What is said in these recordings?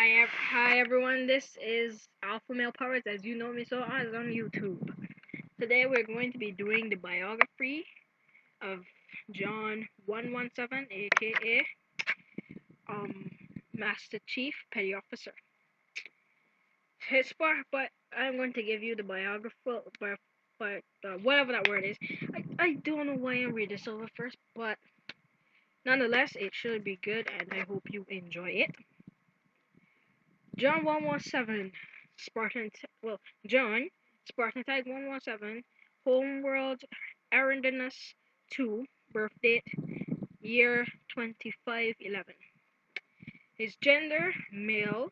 Hi everyone, this is Alpha Male Powers, as you know me so as on YouTube. Today we're going to be doing the biography of John 117, A.K.A. Master Chief Petty Officer. But I'm going to give you the biographical, whatever that word is. I don't know why I'm reading this over first, but nonetheless, it should be good, and I hope you enjoy it. John 117, John, Spartan Tag 117, Homeworld Arendinus 2, birth date, year 2511. His gender, male.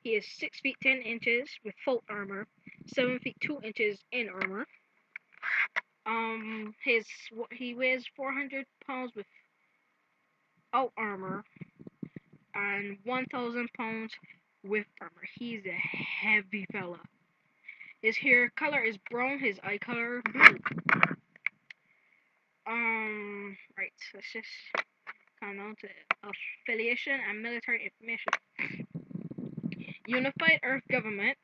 He is 6 feet 10 inches with full armor, 7 feet 2 inches in armor. He weighs 400 pounds without armor, and 1,000 pounds with armor. He's a heavy fella. His hair color is brown, his eye color blue. Right, so let's just come down to affiliation and military information. Unified Earth Government,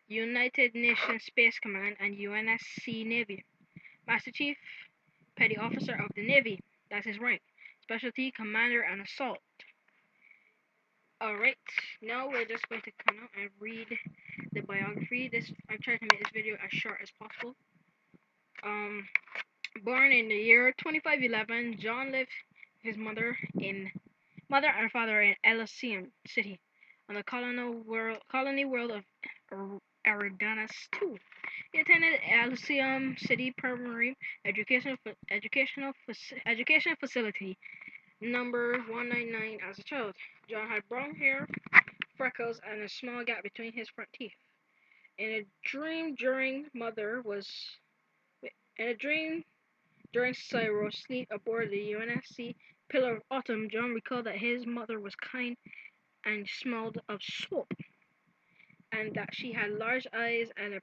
United Nations Space Command, and UNSC Navy. Master Chief, Petty Officer of the Navy. That's his rank. Specialty, Commander, and Assault. Alright, now we're just going to come out and read the biography. I've tried to make this video as short as possible. Born in the year 2511, John lived with his mother and father in Elysium City, on the colony world of Arendinus-II. He attended Elysium City Primary Education Facility number 199 as a child. John had brown hair, freckles, and a small gap between his front teeth. In a dream during Cyro's sleep aboard the UNSC Pillar of Autumn, John recalled that his mother was kind and smelled of soap, and that she had large eyes and a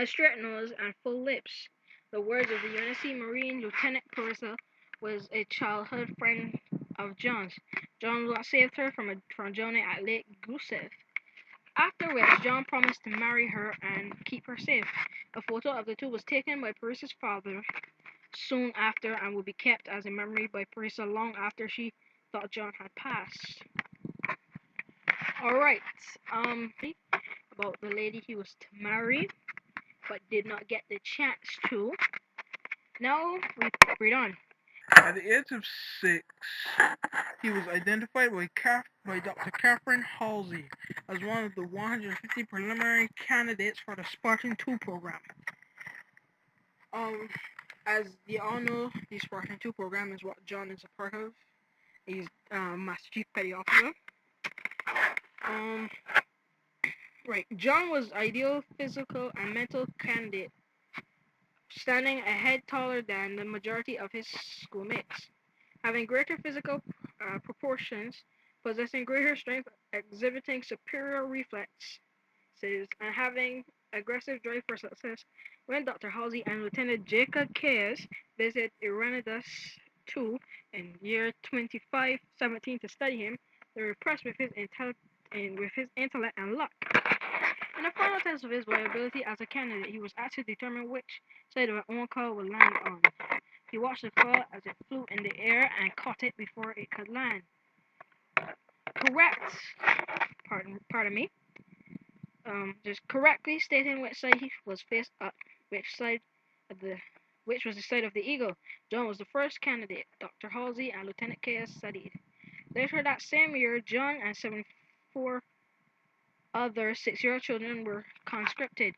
straight nose and full lips. The words of the UNSC Marine Lieutenant Parissa was a childhood friend of John's. John saved her from drowning at Lake Gusev. After which, John promised to marry her and keep her safe. A photo of the two was taken by Parissa's father soon after and will be kept as a memory by Parissa long after she thought John had passed. Alright, about the lady he was to marry, but did not get the chance to. Now, we read on. At the age of 6, he was identified by Dr. Catherine Halsey as one of the 150 preliminary candidates for the Spartan-II program. As you all know, the Spartan-II program is what John is a part of. He's Master Chief Petty Officer. Right. John was ideal physical and mental candidate, standing a head taller than the majority of his schoolmates, having greater physical proportions, possessing greater strength, exhibiting superior reflexes, and having aggressive drive for success. When Dr. Halsey and Lieutenant A.K.A. visited Irenaeus II in year 2517 to study him, they were impressed with his intellect and luck. In the final test of his viability as a candidate, he was asked to determine which side of an own call would land on. He watched the claw as it flew in the air and caught it before it could land. Pardon me. Just correctly stating which side he was faced up, which was the side of the eagle. John was the first candidate. Dr. Halsey and Lieutenant K.S. studied. Later that same year, John and 74 other 6-year-old children were conscripted.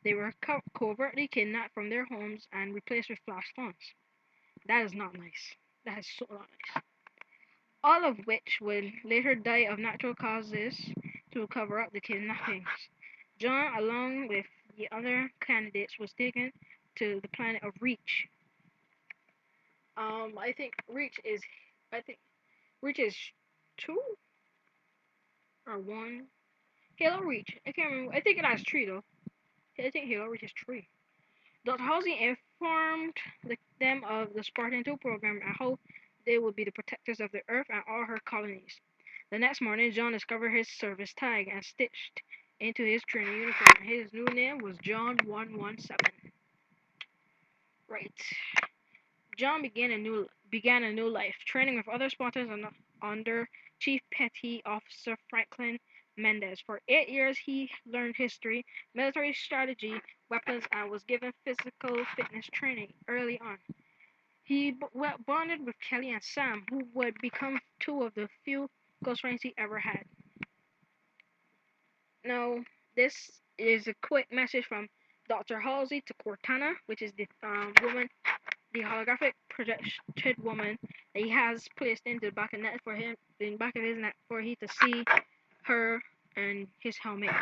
They were covertly kidnapped from their homes and replaced with flash phones. That is not nice. That is so not nice. All of which would later die of natural causes to cover up the kidnappings. John, along with the other candidates, was taken to the planet of Reach. I think Reach is 2 or 1. Halo Reach. I can't remember. I think it has 3 though. I think Halo Reach is 3. Dr. Halsey informed them of the Spartan-II program and how they would be the protectors of the Earth and all her colonies. The next morning, John discovered his service tag and stitched into his training uniform. His new name was John117. Right. John began a new life, training with other Spartans under Chief Petty Officer Franklin Mendez. For 8 years, he learned history, military strategy, weapons, and was given physical fitness training early on. He bonded with Kelly and Sam, who would become two of the few close friends he ever had. Now, this is a quick message from Dr. Halsey to Cortana, which is the holographic projected woman that he has placed into the back of net for him, in the back of his net for he to see her and his helmet.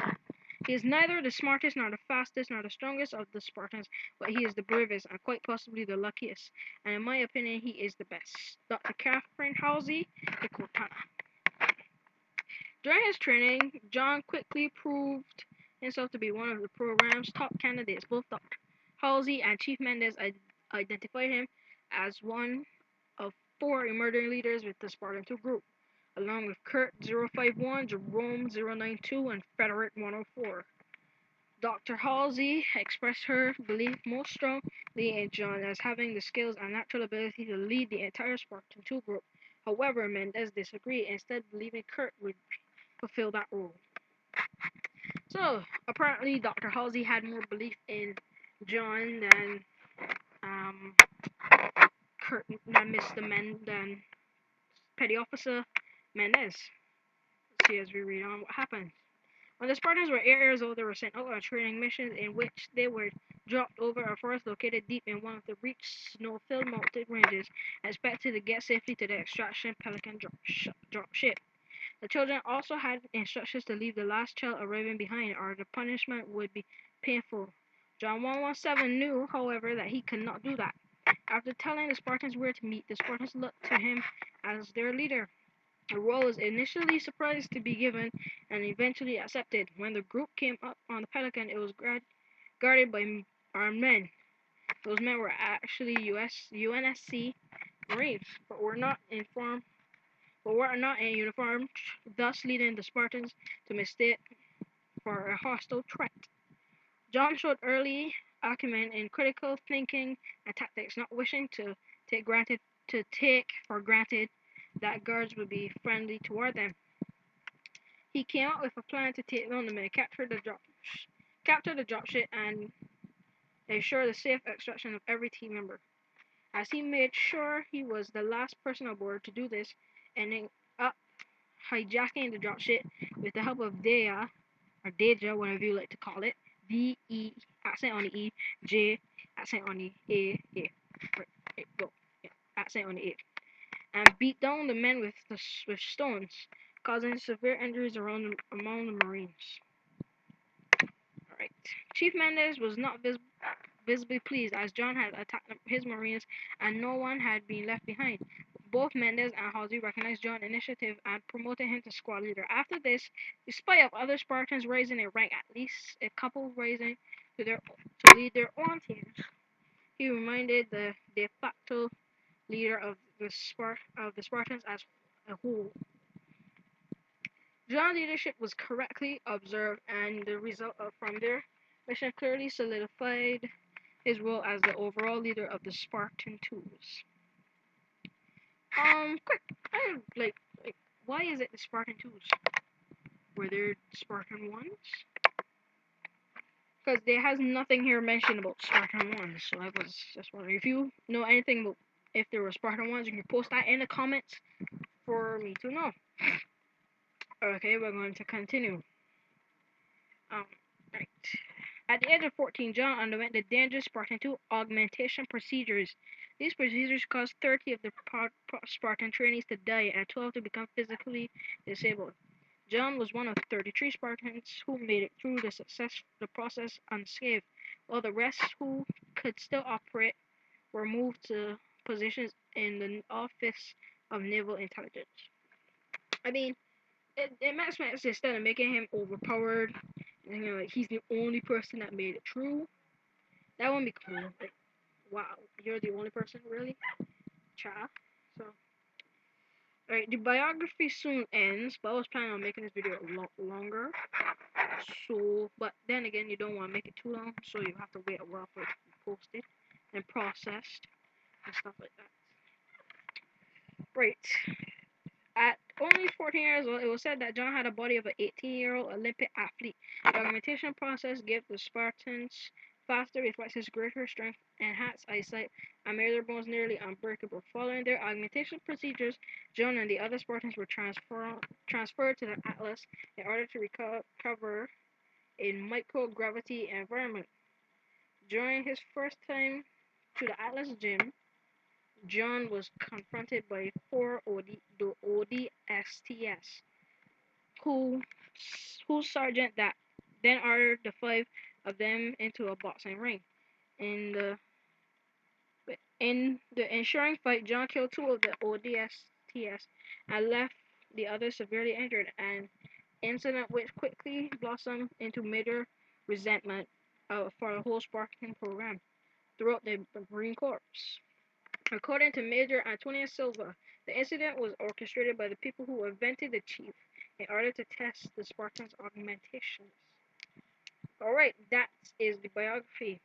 He is neither the smartest, nor the fastest, nor the strongest of the Spartans, but he is the bravest and quite possibly the luckiest. And in my opinion, he is the best. Dr. Catherine Halsey to Cortana. During his training, John quickly proved himself to be one of the program's top candidates. Both Dr. Halsey and Chief Mendez identified him as one of four emerging leaders with the Spartan-II group, along with Kurt 051, Jerome 092, and Frederick 104. Dr. Halsey expressed her belief most strongly in John as having the skills and natural ability to lead the entire Spartan-II group. However, Mendez disagreed, instead believing Kurt would fulfill that role. So, apparently Dr. Halsey had more belief in John um, than Petty Officer Mendez. Let's see as we read on what happened. When the Spartans were 8 years old, they were sent out on training missions in which they were dropped over a forest located deep in one of the rich snow-filled mountain ranges and expected to get safely to the extraction Pelican drop ship. The children also had instructions to leave the last child arriving behind, or the punishment would be painful. John117 knew, however, that he could not do that. After telling the Spartans where to meet, the Spartans looked to him as their leader. The role was initially surprised to be given and eventually accepted. When the group came up on the Pelican, it was guarded by armed men. Those men were actually UNSC Marines, but were not in uniform, thus leading the Spartans to mistake for a hostile threat. John showed early acumen in critical thinking and tactics, not wishing to take for granted that guards would be friendly toward them. He came up with a plan to take on the men, capture the dropship, and ensure the safe extraction of every team member. As he made sure he was the last person aboard to do this, ending up hijacking the dropship with the help of Deja, or Deja, whatever you like to call it. D-E, accent on the E, J, accent on the A, right, go, yeah, accent on the A. And beat down the men with stones, causing severe injuries among the Marines. Alright. Chief Mendez was not visibly pleased, as John had attacked his Marines and no one had been left behind. Both Mendez and Halsey recognized John's initiative and promoted him to squad leader. After this, despite of other Spartans rising in rank, at least a couple rising to lead their own teams, he remained the de facto leader of the Spartans as a whole. John's leadership was correctly observed, and the result from their mission clearly solidified his role as the overall leader of the Spartan-IIs. Quick, like, why is it the Spartan-IIs? Were there Spartan ones? Because there has nothing here mentioned about Spartan ones, so I was just wondering if you know anything about if there were Spartan ones. You can post that in the comments for me to know. Okay, we're going to continue. Right. At the age of 14, John underwent the dangerous Spartan-II augmentation procedures. These procedures caused 30 of the Spartan trainees to die and 12 to become physically disabled. John was one of 33 Spartans who made it through the process unscathed, while the rest who could still operate were moved to positions in the Office of Naval Intelligence. I mean, it makes sense instead of making him overpowered, and like he's the only person that made it through. That wouldn't be cool. Like, wow, you're the only person, really? Cha. So, Alright, the biography soon ends, but I was planning on making this video a lot longer. So, but then again, you don't want to make it too long, so you have to wait a while for it to be posted and processed and stuff like that. Right. At only 14 years old, it was said that John had a body of an 18-year-old Olympic athlete. The augmentation process gave the Spartans faster reflexes, greater strength, enhanced eyesight, and made their bones nearly unbreakable. Following their augmentation procedures, John and the other Spartans were transferred to the Atlas in order to recover in microgravity environment. During his first time to the Atlas gym, John was confronted by four ODSTs, who whose sergeant that then ordered the five of them into a boxing ring. In the in the ensuing fight, John killed two of the ODSTs and left the others severely injured, an incident which quickly blossomed into major resentment for the whole Spartan program throughout the Marine Corps. According to Major Antonio Silva, the incident was orchestrated by the people who invented the chief in order to test the Spartans' augmentations. Alright, that is the biography.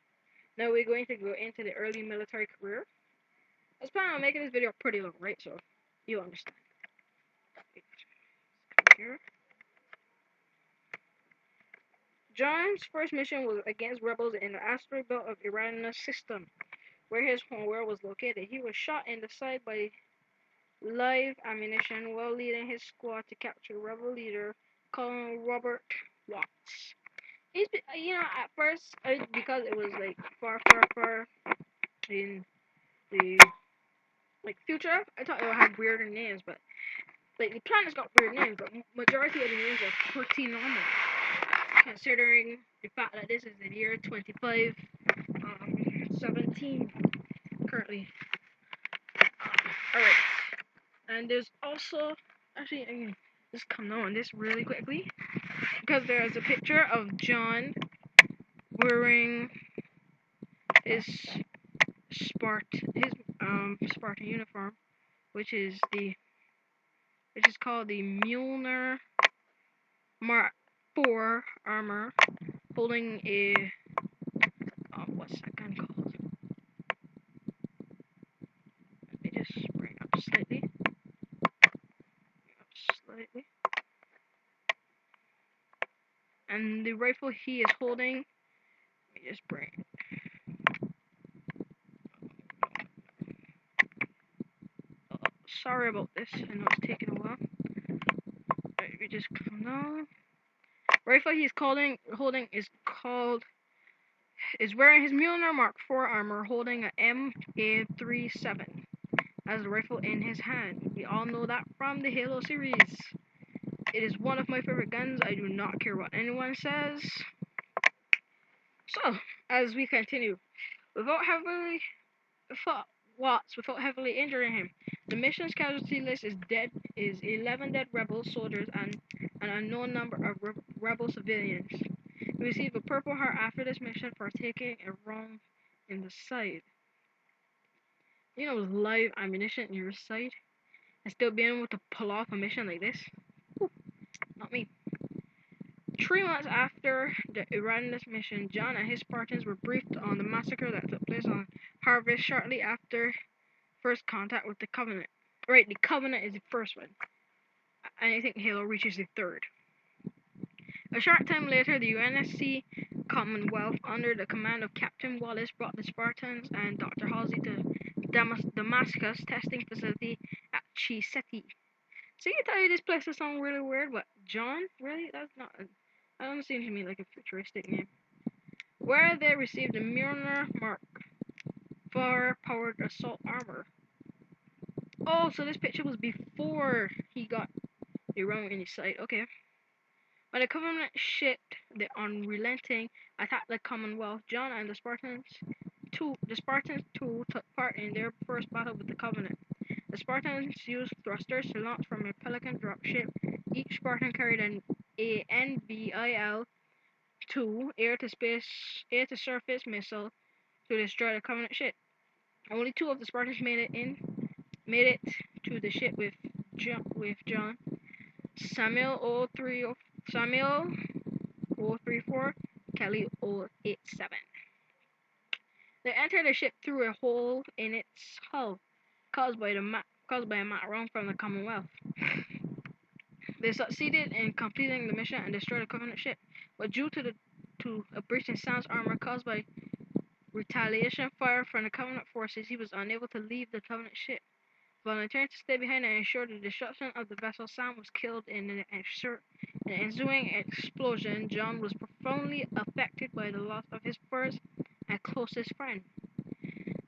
Now we're going to go into the early military career. I was planning on making this video pretty long, right? So you understand. Here. John's first mission was against rebels in the asteroid belt of Uranus system, where his homeworld was located. He was shot in the side by live ammunition while leading his squad to capture rebel leader Colonel Robert Watts. He's, at first, because it was like far in the future, I thought it would have weirder names, but like the planet's got weird names, but majority of the names are pretty normal, considering the fact that this is the year 2517 currently. Alright, and there's also actually I can just come on this really quickly because there's a picture of John wearing his Spartan uniform, which is called the Mjolnir Mark IV armor, holding a what's that gun called? Let me just bring up slightly. And the rifle he is holding, let me just bring it. Sorry about this, I know it's taking a while. Right, we just come down. Rifle he's holding is wearing his Mjolnir Mark IV armor, holding a MA37 as a rifle in his hand. We all know that from the Halo series. It is one of my favorite guns. I do not care what anyone says. So, as we continue, without heavily injuring him, the mission's casualty list is 11 dead rebel soldiers and an unknown number of rebel civilians. He received a Purple Heart after this mission for taking a wrong in the side. With live ammunition in your side and still being able to pull off a mission like this? Whew, not me. 3 months after the Uranus mission, John and his Spartans were briefed on the massacre that took place on Harvest shortly after first contact with the Covenant. Right, the Covenant is the first one. And I think Halo reaches the third. A short time later, the UNSC Commonwealth, under the command of Captain Wallace, brought the Spartans and Dr. Halsey to Damascus testing facility at Chiseti. See, I tell you, this place sounds really weird, but John? Really? That doesn't seem to me like a futuristic name. Where they received the Mjolnir Mark IV powered assault armor. Oh, so this picture was before he got the wrong in his sight. Okay. When the Covenant shipped the unrelenting attack the Commonwealth, John and the Spartans II took part in their first battle with the Covenant. The Spartans used thrusters to launch from a Pelican dropship. Each Spartan carried an NBIL-2 air-to-surface missile to destroy the Covenant ship. Only 2 of the Spartans made it to the ship, with John. Samuel 034, Kelly 087. They entered the ship through a hole in its hull caused by a mat run from the Commonwealth. They succeeded in completing the mission and destroyed the Covenant ship, but due to a breach in Sam's armor caused by retaliation fire from the Covenant forces, he was unable to leave the Covenant ship. Volunteering to stay behind and ensure the destruction of the vessel, Sam was killed in an ensuing explosion. John was profoundly affected by the loss of his first and closest friend.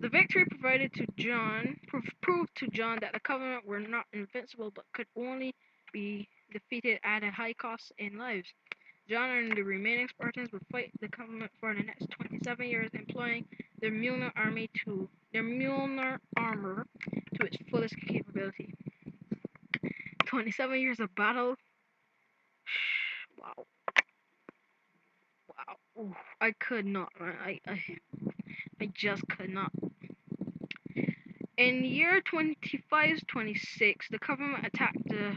The victory proved to John that the Covenant were not invincible but could only be defeated at a high cost in lives. John and the remaining Spartans would fight the Covenant for the next 27 years, employing their Mjolnir armor to its fullest capability. 27 years of battle. Wow. Wow. Ooh, I could not. I just could not. In year 2526, the Covenant attacked the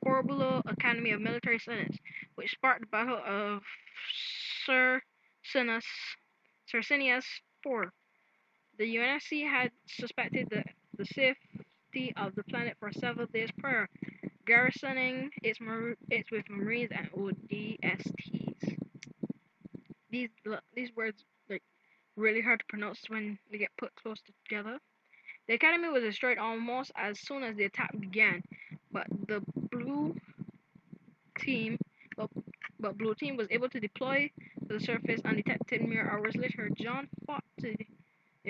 Corbulo Academy of Military Science, which sparked the Battle of Cercinius IV. The UNSC had suspected the safety of the planet for several days prior, garrisoning it with Marines and ODSTs. These words like really hard to pronounce when they get put close together. The academy was destroyed almost as soon as the attack began, but the blue team, but blue team was able to deploy to the surface undetected mere hours later. John fought the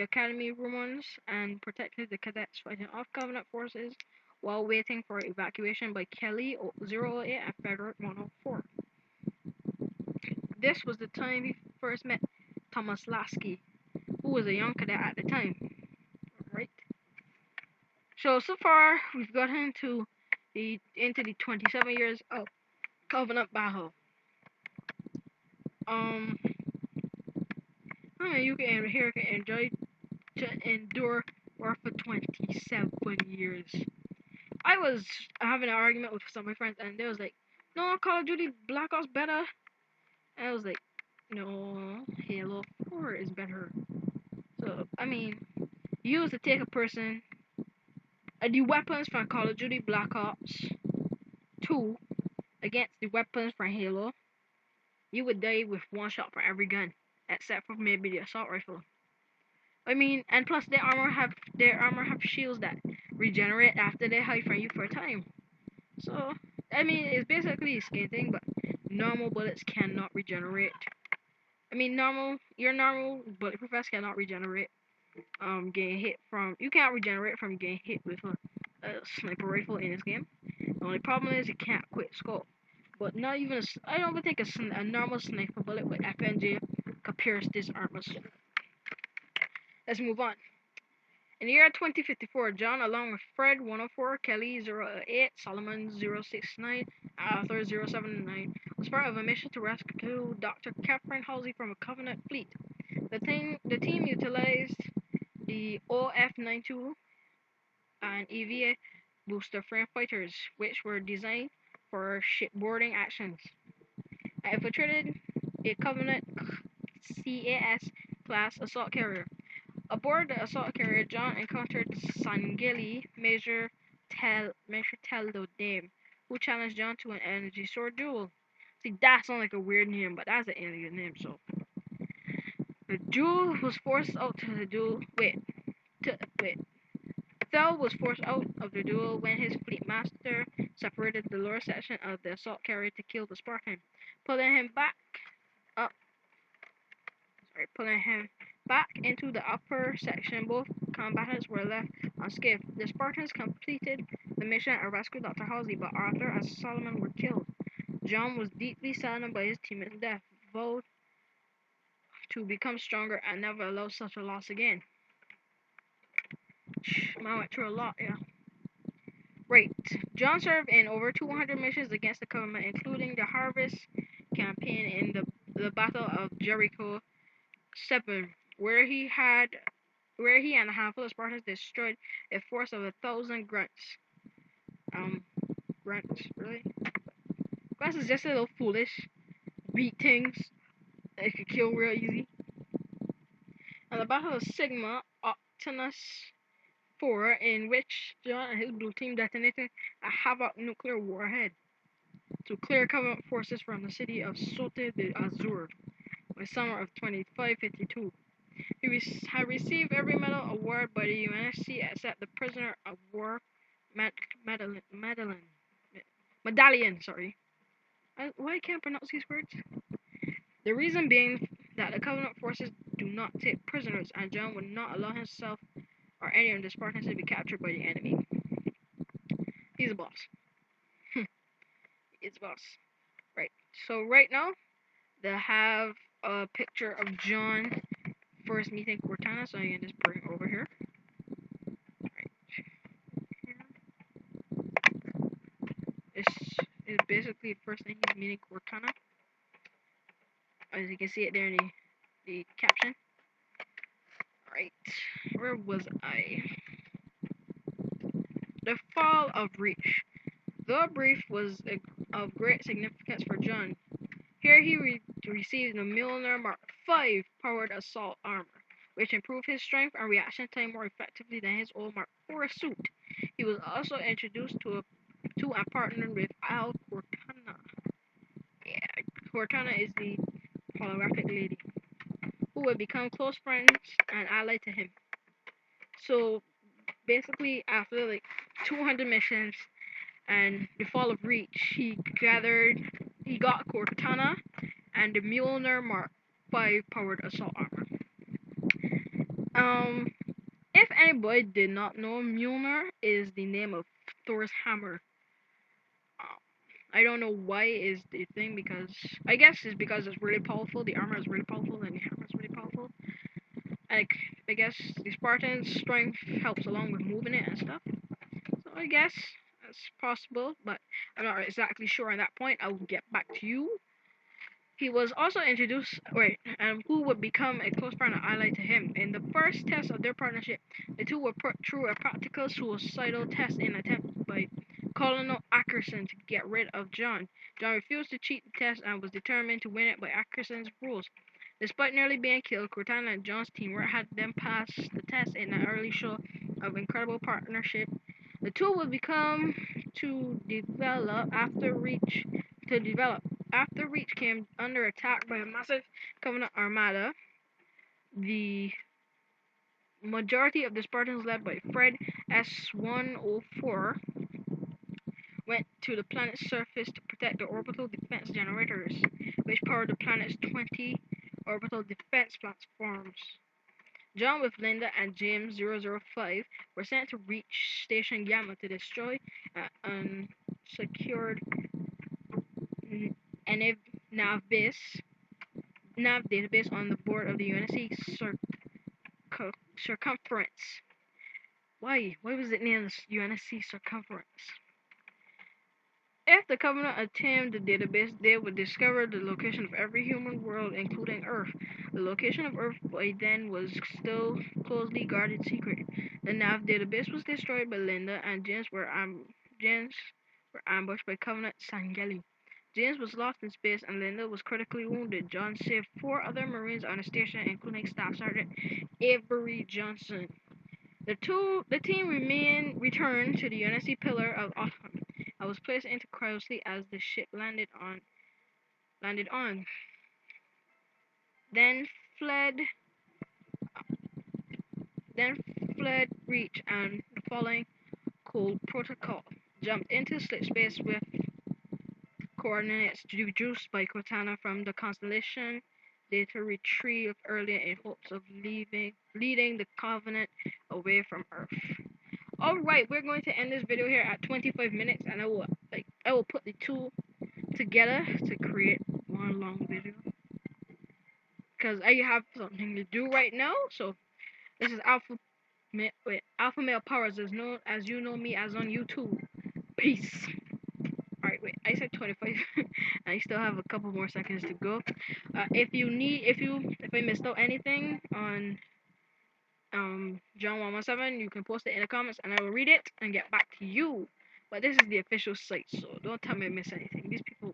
academy ruins and protected the cadets fighting off Covenant forces while waiting for evacuation by Kelly 008 and Frederick 104. This was the time he first met Thomas Lasky, who was a young cadet at the time. Right. So far we've gotten into the 27 years of Covenant battle. I mean, you can endure war for 27 years. I was having an argument with some of my friends, and they was like, "No, Call of Duty Black Ops better." And I was like, "No, Halo 4 is better." So I mean, you was to take a person, the weapons from Call of Duty Black Ops 2 against the weapons from Halo, you would die with one shot for every gun, except for maybe the assault rifle. I mean, and plus their armor have shields that regenerate after they hide from you for a time. So I mean, it's basically a skin thing, but normal bullets cannot regenerate. I mean, your normal bulletproof vest cannot regenerate. Getting hit from you can't regenerate from getting hit with a sniper rifle in this game. The only problem is you can't quit scope. But not even I don't even think a normal sniper bullet with FNJ could pierce this armor. Let's move on. In the year 2054, John, along with Fred 104, Kelly 008, Solomon 069, and Arthur 079, was part of a mission to rescue Dr. Catherine Halsey from a Covenant fleet. The team utilized the OF-92 and EVA booster frame fighters, which were designed for shipboarding actions. I infiltrated a Covenant CAS class assault carrier. Aboard the assault carrier, John encountered Sangeli Major Telodame, who challenged John to an energy sword duel. See, that sounds like a weird name, but that's an alien name, so. The duel was forced out to the duel. Thel was forced out of the duel when his fleet master separated the lower section of the assault carrier to kill the Spartan, pulling him back up. Pulling him back into the upper section. Both combatants were left unscathed. The Spartans completed the mission and rescued Dr. Halsey, but Arthur and Solomon were killed. John was deeply saddened by his teammate's death, vowed to become stronger and never allow such a loss again. Man went through a lot, yeah. Right. John served in over 200 missions against the Covenant, including the Harvest campaign in the Battle of Jericho 7, where he and a handful of Spartans destroyed a force of 1,000 grunts. grants, really. Grants is just a little foolish. Beat things that could kill real easy. And the Battle of Sigma Octanus 4, in which John and his blue team detonated a Havoc nuclear warhead to clear Covenant forces from the city of Sote de Azur by summer of 2552. He had received every medal award by the UNSC except the prisoner of war medallion. Sorry, why can't I pronounce these words? The reason being that the Covenant forces do not take prisoners, and John would not allow himself or any of the Spartans to be captured by the enemy. He's a boss. He's a boss. Right. So right now they have a picture of John first meeting Cortana, so I can just bring it over here. Right. This is basically the first thing he's meeting Cortana. As you can see it there in the caption. Right. Where was I? The fall of Reach. The brief was of great significance for John. Here he received the Mjolnir Mark V powered assault armor, which improved his strength and reaction time more effectively than his old Mark IV suit. He was also introduced to and partnered with Al Cortana. Yeah, Cortana is the holographic lady who would become close friends and allied to him. So basically, after like 200 missions and the fall of Reach, he got Cortana and the Mjolnir Mark V powered assault armor. If anybody did not know, Mjolnir is the name of Thor's hammer. I don't know why is the thing, because I guess it's because it's really powerful. The armor is really powerful and the hammer is really powerful. Like, I guess the Spartan's strength helps along with moving it and stuff. So I guess that's possible, but I'm not exactly sure on that point. I will get back to you. He was also introduced, and who would become a close friend and ally to him. In the first test of their partnership, the two were put through a practical suicidal test in an attempt by Colonel Ackerson to get rid of John. John refused to cheat the test and was determined to win it by Ackerson's rules. Despite nearly being killed, Cortana and John's teamwork had them pass the test in an early show of incredible partnership. The two would become to develop after Reach after Reach came under attack by a massive Covenant armada. The majority of the Spartans, led by Fred S-104, went to the planet's surface to protect the orbital defense generators, which powered the planet's 20 orbital defense platforms. John with Linda and James 005 were sent to reach Station Gamma to destroy an unsecured nav database on the board of the UNSC circumference. Why? Why was it named UNSC circumference? If the Covenant attained the database, they would discover the location of every human world, including Earth. The location of Earth by then was still closely guarded secret. The nav database was destroyed by Linda, and James were ambushed by Covenant Sangeli. James was lost in space, and Linda was critically wounded. John saved 4 other Marines on the station, including Staff Sergeant Avery Johnson. The team returned to the UNSC Pillar of Autumn. I was placed into cryosleep as the ship landed on. Then fled Reach and the following cold protocol. Jumped into slip space with coordinates deduced by Cortana from the constellation data retrieved earlier in hopes of leading the Covenant away from Earth. Alright, we're going to end this video here at 25 minutes, and I will put the two together to create one long video, because I have something to do right now. So this is Alpha Male Powers, as you know me as on YouTube. Peace. Alright, wait, I said 25. I still have a couple more seconds to go. If I missed out anything on John117, you can post it in the comments and I will read it and get back to you. But this is the official site, so don't tell me I miss anything. These people